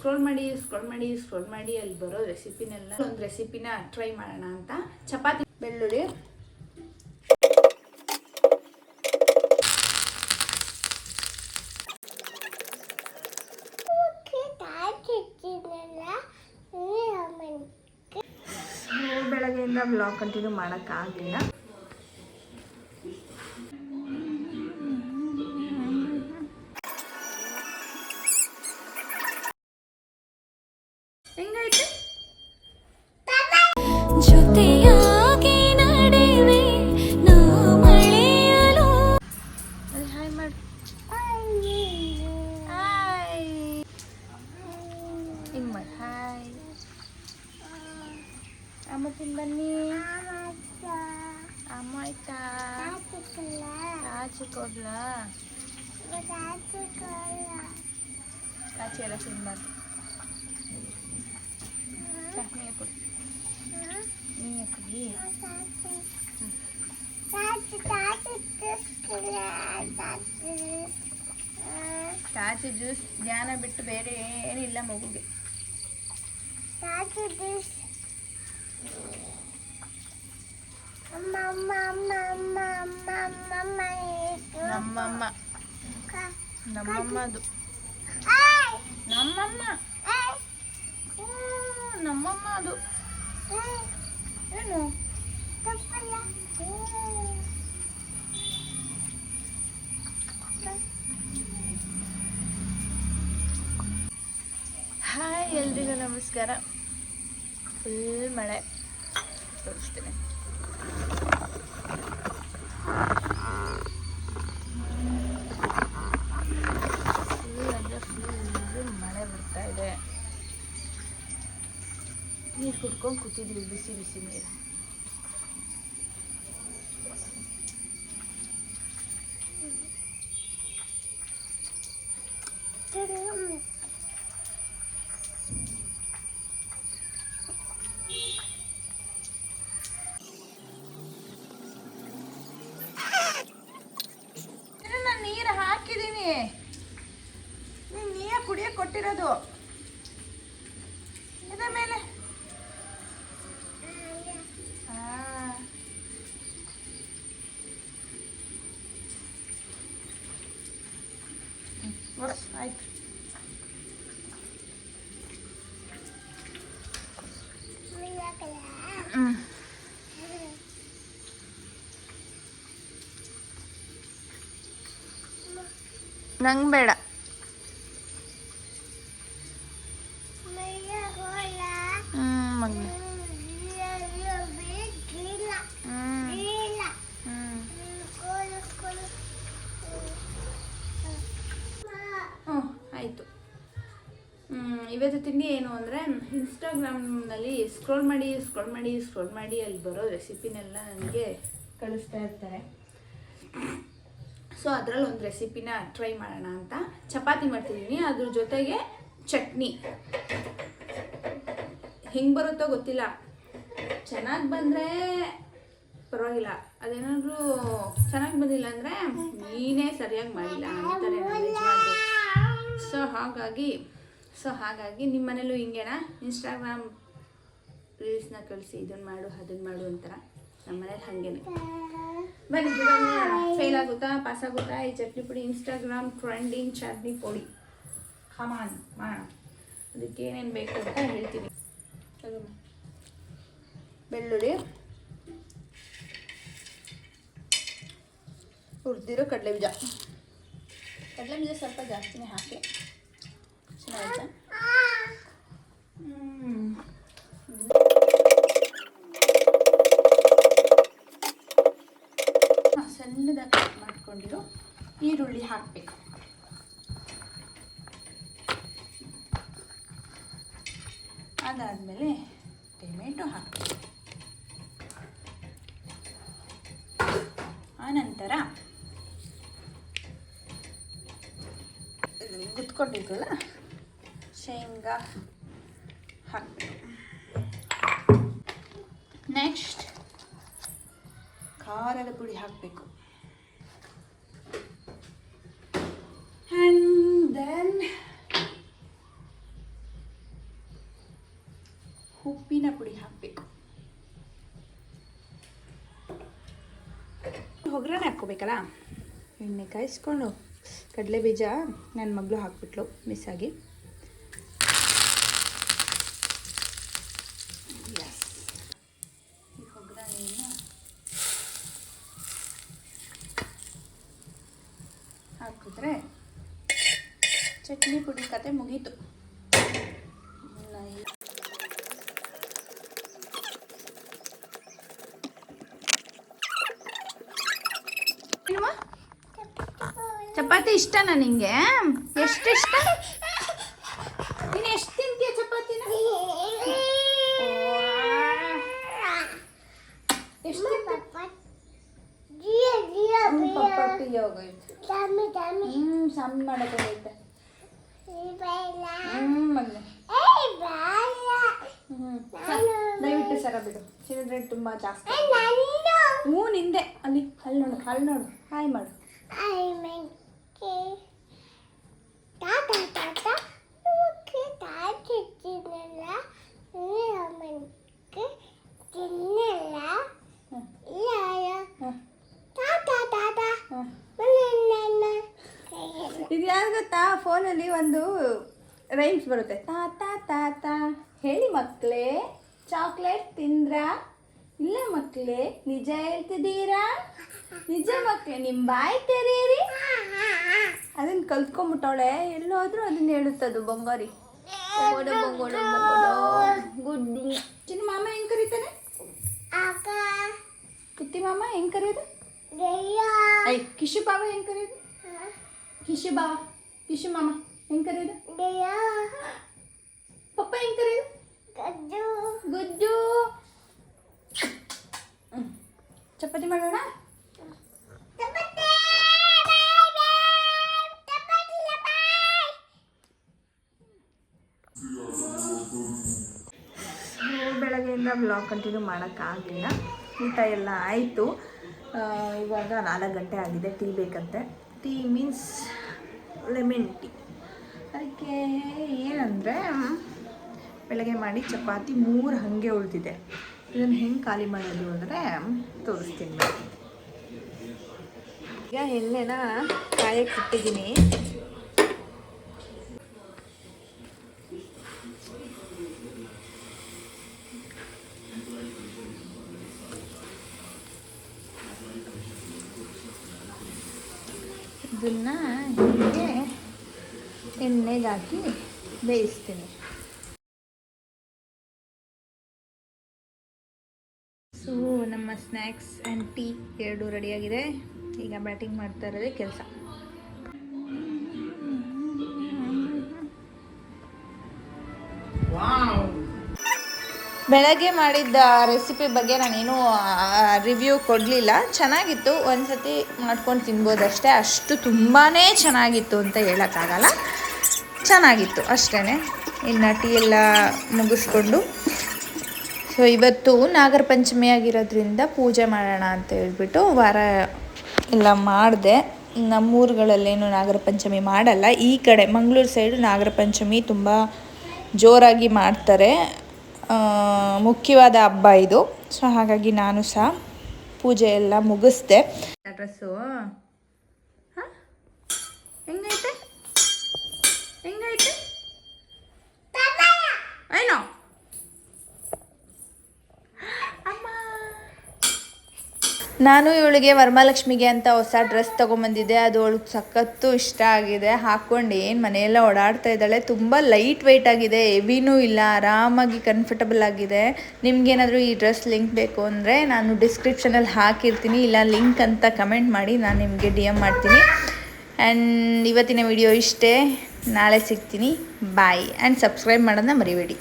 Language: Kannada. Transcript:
ಸ್ಕ್ರೋಲ್ ಮಾಡಿ ಅಲ್ಲಿ ಬರೋ ರೆಸಿಪಿನೆಲ್ಲ ಒಂದು ರೆಸಿಪಿನ ಟ್ರೈ ಮಾಡೋಣ ಅಂತ. ಚಪಾತಿ, ಬೆಳ್ಳುಳ್ಳಿ, ಬೆಳಗ್ಗೆಯಿಂದ ಬ್ಲಾಗ್ ಕಂಟಿನ್ಯೂ ಮಾಡೋಕ್ಕಾಗಲಿಲ್ಲ. ಹೆಂಗಾಯ್ತು? ಜೊತೆಯಾಗಿ ನಡೆವೆ ನಾವು ಮಳೆಯಲು. ಹಾಯ್ ಮಾಡಿ. ಹಾಯ್ ಹಿಂಗೆ ಮಾಡಿ. ಹಾಯ್ ಅಮ್ಮ ತಿನ್ ಬನ್ನಿ. ಅಮ್ಮ ಆಯ್ತಾ? ಕಾಚಿ ಕೊಡ್ಲಾ? ಕಾಚಿ ಎಲ್ಲ ತಿನ್ಬಾರ್ದು. ನೀಯೇ ಕೊಡಿ, ನೀಯೇ ಕೊಡಿ. ಕಾಚಿ ಜ್ಯೂಸ್ ಜ್ಞಾನ ಬಿಟ್ಟು ಬೇರೆ ಏನಿಲ್ಲ ಮಗುಗೆ. ನಮ್ಮಮ್ಮದು ನಮ್ಮಮ್ಮ ಅದು ಏನು ಹಾಯ್ ಎಲ್ರಿಗೂ ನಮಸ್ಕಾರ. ಫುಲ್ ಮಳೆ ತೋರಿಸ್ತೀನಿ. ಫುಲ್ ಮಳೆ ಬರ್ತಾ ಇದೆ. ನೀರು ಕುಡ್ಕೊಂಡು ಕೂತಿದ್ವಿ, ಬಿಸಿ ಬಿಸಿ ನೀರು. ನಾನು ನೀರು ಹಾಕಿದ್ದೀನಿ, ನೀರು ಕುಡಿಯೋಕೆ ಕೊಟ್ಟಿರೋದು. ಇದ್ರ ಮೇಲೆ ಆಯ್ತು. ನಂಗೆ ಬೇಡ. ಆಯಿತು. ಇವತ್ತು ತಿಂಡಿ ಏನು ಅಂದರೆ, ಇನ್ಸ್ಟಾಗ್ರಾಮ್ನಲ್ಲಿ ಸ್ಕ್ರೋಲ್ ಮಾಡಿ ಅಲ್ಲಿ ಬರೋ ರೆಸಿಪಿನೆಲ್ಲ ನನಗೆ ಕಳಿಸ್ತಾ ಇರ್ತಾರೆ. ಸೊ ಅದರಲ್ಲಿ ಒಂದು ರೆಸಿಪಿನ ಟ್ರೈ ಮಾಡೋಣ ಅಂತ ಚಪಾತಿ ಮಾಡ್ತಿದ್ದೀನಿ. ಅದ್ರ ಜೊತೆಗೆ ಚಟ್ನಿ. ಹೆಂಗೆ ಬರುತ್ತೋ ಗೊತ್ತಿಲ್ಲ, ಚೆನ್ನಾಗಿ ಬಂದರೆ ಪರವಾಗಿಲ್ಲ, ಅದೇನಾದರೂ ಚೆನ್ನಾಗಿ ಬಂದಿಲ್ಲ ಅಂದರೆ ನೀನೇ ಸರಿಯಾಗಿ ಮಾಡಿಲ್ಲ ಅಂತಾರೆ ನನ್ನ ಯಜಮಾನ್ರು. ಸೊ ಹಾಗಾಗಿ ನಿಮ್ಮ ಮನೇಲೂ ಹಿಂಗೇನಾ? ಇನ್ಸ್ಟಾಗ್ರಾಮ್ ರೀಲ್ಸ್ನ ಕಳಿಸಿ ಇದನ್ನು ಮಾಡು ಅದನ್ನು ಮಾಡು ಅಂತಾರ. ನಮ್ಮ ಮನೇಲಿ ಹಾಗೇನೆ. ಬನ್ನಿ ಫೇಲ್ ಆಗುತ್ತಾ ಪಾಸ್ ಆಗುತ್ತಾ ಈ ಚಟ್ನಿ ಪುಡಿ? ಇನ್ಸ್ಟಾಗ್ರಾಮ್ ಟ್ರೆಂಡಿಂಗ್ ಚಟ್ನಿ ಪುಡಿ. ಕಮಾನ್ ಮಾಡೋಣ. ಅದಕ್ಕೆ ಏನೇನು ಬೇಕು ಅಂತ ಹೇಳ್ತೀನಿ. ಬೆಳ್ಳುಳ್ಳಿ, ಹುರಿದಿರೋ ಕಡಲೆಬೀಜ ಸ್ವಲ್ಪ ಜಾಸ್ತಿನೇ ಹಾಕಿ. ಚೆನ್ನಾಗಿತ್ತಾ? ಸಣ್ಣದಾಗಿ ಕಟ್ ಮಾಡ್ಕೊಂಡಿರೋ ಈರುಳ್ಳಿ ಹಾಕಬೇಕು. ಅದಾದಮೇಲೆ ಟೊಮೆಟೊ ಹಾಕಬೇಕು. ಆನಂತರ ಗುತ್ಕೊಂಡಿದ್ವಲ್ಲ ಶೇಂಗಾ ಹಾಕಬೇಕು. ನೆಕ್ಸ್ಟ್ ಖಾರದ ಪುಡಿ ಹಾಕಬೇಕು. ಆ್ಯಂಡ್ ದೆನ್ ಒಗ್ಗರಣೆ ಹಾಕ್ಕೋಬೇಕಲ್ಲ. ಎಣ್ಣೆ ಕಾಯಿಸ್ಕೊಂಡು ಕಡಲೆ ಬೀಜ ನನ್ನ ಮಗಳು ಹಾಕ್ಬಿಟ್ಲು ಮಿಸ್ ಆಗಿ. ಈ ಒಗ್ಗರಣೆಯನ್ನು ಹಾಕಿದ್ರೆ ಚಟ್ನಿ ಪುಡಿ ಕತೆ ಮುಗೀತು. ಚಪಾತಿ ಇಷ್ಟನಾ ನಿಂಗೆ? ಎಷ್ಟು ಇಷ್ಟ? ನೀನು ಎಷ್ಟು ತಿಂತೀಯ ಚಪಾತಿನ? ಎಷ್ಟು ಸಣ್ಣ ಮಾಡೋದೈತೆ. ದಯವಿಟ್ಟು ಸರ ಬಿಡು, ಚಿಲ್ಡ್ರನ್ ತುಂಬ ಜಾಸ್ತಿ. ಹ್ಞೂ ನಿಂದೆ. ಅಲ್ಲಿ ಅಲ್ಲಿ ನೋಡು ಹಾಯ್ ಮಾಡು. ಇದು ಯಾರು ಗೊತ್ತಾ, ಫೋನಲ್ಲಿ ಒಂದು ರೈಮ್ಸ್ ಬರುತ್ತೆ. ತಾತ ತಾತ ಹೇಳಿ ಮಕ್ಕಳೇ, ಚಾಕ್ಲೇಟ್ ತಿಂದ್ರಾ? ಇಲ್ಲ ಮಕ್ಕಳೇ, ನಿಜ ಹೇಳ್ತಿದ್ದೀರಾ? ನಿಜ ಮಕ್ಕಳೇ, ನಿಮ್ಮ ಬಾಯಿ ತೆರೀರಿ. ಅದನ್ನು ಕಲ್ತ್ಕೊಂಡ್ಬಿಟ್ಟವಳೆ. ಎಲ್ಲೋದ್ರೂ ಅದನ್ನ ಹೇಳುತ್ತದು ಬೊಂಗೋರಿ. ಬೊಂಗೋಡು ಬೊಂಗೋಡು ಬೊಂಗೋಡು ಗುಡ್ಡು. ಚಿನ್ನ ಮಾಮ ಹೆಂಗೆ ಕರೀತಾನೆ? ಕುತ್ತಿ ಮಾಮ ಹೆಂಗೆ ಕರೆಯೋದು? ಐ ಕಿಶು ಬಾವ ಹೆಂಗೆ ಕರೆಯೋದು? ಕಿಶು ಬಾವ, ಕಿಶು ಮಾಮ ಹೆಂಗೆ ಕರೆಯೋದು? ಪಪ್ಪ ಹೆಂಗೆ ಕರೆಯೋದು? ಗುಡ್ಡು. ಚಪಾತಿ ಮಾಡೋಣ. ಬೆಳಗ್ಗೆಯಿಂದ ಬ್ಲಾಗ್ ಕಂಟಿನ್ಯೂ ಮಾಡೋಕ್ಕಾಗಲಿಲ್ಲ. ಊಟ ಎಲ್ಲ ಆಯಿತು. ಇವಾಗ 4 ಗಂಟೆ ಆಗಿದೆ. ಟೀ ಬೇಕಂತೆ. Tea means lemon tea. ಅದಕ್ಕೆ ಏನಂದರೆ ಬೆಳಗ್ಗೆ ಮಾಡಿ ಚಪಾತಿ 3 ಹಾಗೆ ಉಳಿದಿದೆ. ಇದನ್ನು ಹೆಂಗೆ ಖಾಲಿ ಮಾಡೋದು ಅಂದರೆ ತೋರಿಸ್ತೀನಿ. ಈಗ ಎಣ್ಣೆನ ಕಾಯಕ್ಕೆ ಇಟ್ಟಿದ್ದೀನಿ. ಇದನ್ನು ಹೀಗೆ ಎಣ್ಣೆಗೆ ಹಾಕಿ ಬೇಯಿಸ್ತೀನಿ. ಸೊ ನಮ್ಮ ಸ್ನ್ಯಾಕ್ಸ್ ಆ್ಯಂಡ್ ಟೀ 2 ರೆಡಿಯಾಗಿದೆ. ಈಗ ಬ್ಯಾಟಿಂಗ್ ಮಾಡ್ತಾ ಇರೋದೇ ಕೆಲಸ. ಬೆಳಗ್ಗೆ ಮಾಡಿದ್ದ ರೆಸಿಪಿ ಬಗ್ಗೆ ನಾನೇನು ರಿವ್ಯೂ ಕೊಡಲಿಲ್ಲ. ಚೆನ್ನಾಗಿತ್ತು, ಒಂದು ಸತಿ ಮಾಡ್ಕೊಂಡು ತಿನ್ಬೋದಷ್ಟೇ. ಅಷ್ಟು ತುಂಬಾ ಚೆನ್ನಾಗಿತ್ತು ಅಂತ ಹೇಳೋಕ್ಕಾಗಲ್ಲ. ಚೆನ್ನಾಗಿತ್ತು ಅಷ್ಟೇ. ಇನ್ನು ಟೀ ಎಲ್ಲ ಮುಗಿಸ್ಕೊಂಡು, ಸೊ ಇವತ್ತು ನಾಗರ ಪಂಚಮಿ ಆಗಿರೋದ್ರಿಂದ ಪೂಜೆ ಮಾಡೋಣ ಅಂತ ಹೇಳ್ಬಿಟ್ಟು ವಾರ ಎಲ್ಲ ಮಾಡಿದೆ. ನಮ್ಮೂರುಗಳಲ್ಲೇನು ನಾಗರ ಪಂಚಮಿ ಮಾಡಲ್ಲ. ಈ ಕಡೆ ಮಂಗಳೂರು ಸೈಡು ನಾಗರ ಪಂಚಮಿ ತುಂಬ ಜೋರಾಗಿ ಮಾಡ್ತಾರೆ. ಮುಖ್ಯವಾದ ಹಬ್ಬ ಇದು. ಸೊ ಹಾಗಾಗಿ ನಾನು ಸಹ ಪೂಜೆ ಎಲ್ಲ ಮುಗಿಸ್ದೆ. ಡ್ರೆಸ್ಸು ಹೆಂಗೈತೆ ಹೆಂಗೈತೆ ಏನೋ ಅಮ್ಮ. ನಾನು ಇವಳಿಗೆ ವರಮಹಾಲಕ್ಷ್ಮಿಗೆ ಅಂತ ಹೊಸ ಡ್ರೆಸ್ ತೊಗೊಂಬಂದಿದ್ದೆ. ಅದು ಅವಳಿಗೆ ಸಖತ್ತು ಇಷ್ಟ ಆಗಿದೆ. ಹಾಕ್ಕೊಂಡು ಏನು ಮನೆಯೆಲ್ಲ ಓಡಾಡ್ತಾ ಇದ್ದಾಳೆ. ತುಂಬ ಲೈಟ್ ವೆಯ್ಟ್ ಆಗಿದೆ, ಹೆವಿನೂ ಇಲ್ಲ, ಆರಾಮಾಗಿ ಕಂಫರ್ಟಬಲ್ ಆಗಿದೆ. ನಿಮ್ಗೇನಾದರೂ ಈ ಡ್ರೆಸ್ ಲಿಂಕ್ ಬೇಕು ಅಂದರೆ ನಾನು ಡಿಸ್ಕ್ರಿಪ್ಷನಲ್ಲಿ ಹಾಕಿರ್ತೀನಿ, ಇಲ್ಲ ಲಿಂಕ್ ಅಂತ ಕಮೆಂಟ್ ಮಾಡಿ, ನಾನು ನಿಮಗೆ DM ಮಾಡ್ತೀನಿ. ಆ್ಯಂಡ್ ಇವತ್ತಿನ ವಿಡಿಯೋ ಇಷ್ಟೇ. ನಾಳೆ ಸಿಗ್ತೀನಿ. ಬಾಯ್. ಆ್ಯಂಡ್ ಸಬ್ಸ್ಕ್ರೈಬ್ ಮಾಡೋದನ್ನ ಮರಿಬೇಡಿ.